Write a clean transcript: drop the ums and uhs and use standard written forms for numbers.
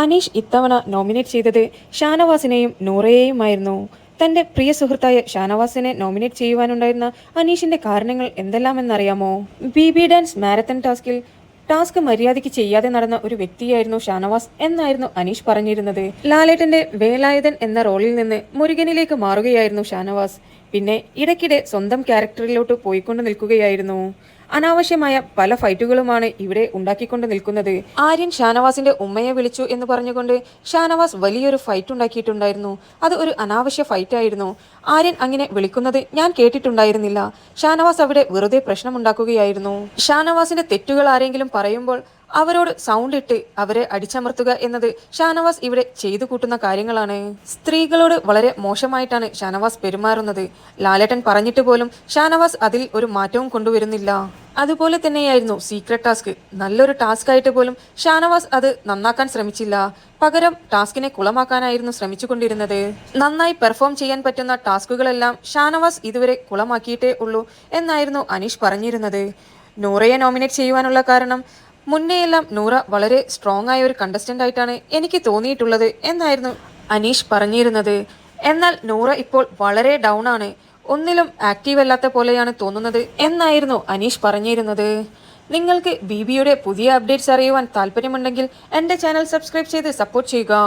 അനീഷ് ഇത്തവണ നോമിനേറ്റ് ചെയ്തത് ഷാനവാസിനെയും നൂറയെയുമായിരുന്നു. തന്റെ പ്രിയ സുഹൃത്തായ ഷാനവാസിനെ നോമിനേറ്റ് ചെയ്യുവാനുണ്ടായിരുന്ന അനീഷിന്റെ കാരണങ്ങൾ എന്തെല്ലാമെന്നറിയാമോ? ബി ഡാൻസ് മാരത്തൺ ടാസ്ക് മര്യാദയ്ക്ക് ചെയ്യാതെ നടന്ന ഒരു വ്യക്തിയായിരുന്നു ഷാനവാസ് എന്നായിരുന്നു അനീഷ് പറഞ്ഞിരുന്നത്. ലാലേട്ടന്റെ വേലായുധൻ എന്ന റോളിൽ നിന്ന് മുരുകനിലേക്ക് മാറുകയായിരുന്നു ഷാനവാസ്. പിന്നെ ഇടയ്ക്കിടെ സ്വന്തം ക്യാരക്ടറിലോട്ട് പോയിക്കൊണ്ട് നിൽക്കുകയായിരുന്നു. അനാവശ്യമായ പല ഫൈറ്റുകളുമാണ് ഇവിടെ ഉണ്ടാക്കിക്കൊണ്ട് നിൽക്കുന്നത്. ആര്യൻ ഷാനവാസിന്റെ ഉമ്മയെ വിളിച്ചു എന്ന് പറഞ്ഞുകൊണ്ട് ഷാനവാസ് വലിയൊരു ഫൈറ്റ് ഉണ്ടാക്കിയിട്ടുണ്ടായിരുന്നു. അത് ഒരു അനാവശ്യ ഫൈറ്റ് ആയിരുന്നു. ആര്യൻ അങ്ങനെ വിളിക്കുന്നത് ഞാൻ കേട്ടിട്ടുണ്ടായിരുന്നില്ല. ഷാനവാസ് അവിടെ വെറുതെ പ്രശ്നമുണ്ടാക്കുകയായിരുന്നു. ഷാനവാസിന്റെ തെറ്റുകൾ ആരെങ്കിലും പറയുമ്പോൾ അവരോട് സൗണ്ട് ഇട്ട് അവരെ അടിച്ചമർത്തുക എന്നത് ഷാനവാസ് ഇവിടെ ചെയ്തു കൂട്ടുന്ന കാര്യങ്ങളാണ്. സ്ത്രീകളോട് വളരെ മോശമായിട്ടാണ് ഷാനവാസ് പെരുമാറുന്നത്. ലാലേട്ടൻ പറഞ്ഞിട്ട് പോലും ഷാനവാസ് അതിൽ ഒരു മാറ്റവും കൊണ്ടുവരുന്നില്ല. അതുപോലെ തന്നെയായിരുന്നു സീക്രട്ട് ടാസ്ക്. നല്ലൊരു ടാസ്ക് ആയിട്ട് പോലും ഷാനവാസ് അത് നന്നാക്കാൻ ശ്രമിച്ചില്ല. പകരം ടാസ്കിനെ കുളമാക്കാനായിരുന്നു ശ്രമിച്ചുകൊണ്ടിരുന്നത്. നന്നായി പെർഫോം ചെയ്യാൻ പറ്റുന്ന ടാസ്കുകളെല്ലാം ഷാനവാസ് ഇതുവരെ കുളമാക്കിയിട്ടേ ഉള്ളൂ എന്നായിരുന്നു അനീഷ് പറഞ്ഞിരുന്നത്. നൂറയെ നോമിനേറ്റ് ചെയ്യുവാനുള്ള കാരണം മുന്നേയെല്ലാം നൂറ വളരെ സ്ട്രോങ് ആയ ഒരു കണ്ടസ്റ്റന്റ് ആയിട്ടാണ് എനിക്ക് തോന്നിയിട്ടുള്ളത് എന്നായിരുന്നു അനീഷ് പറഞ്ഞിരുന്നത്. എന്നാൽ നൂറ ഇപ്പോൾ വളരെ ഡൗൺ ആണ്, ഒന്നിലും ആക്റ്റീവ് അല്ലാത്ത പോലെയാണ് തോന്നുന്നത് എന്നായിരുന്നു അനീഷ് പറഞ്ഞിരുന്നത്. നിങ്ങൾക്ക് ബിബിയുടെ പുതിയ അപ്ഡേറ്റ്സ് അറിയുവാൻ താല്പര്യമുണ്ടെങ്കിൽ എൻ്റെ ചാനൽ സബ്സ്ക്രൈബ് ചെയ്ത് സപ്പോർട്ട് ചെയ്യുക.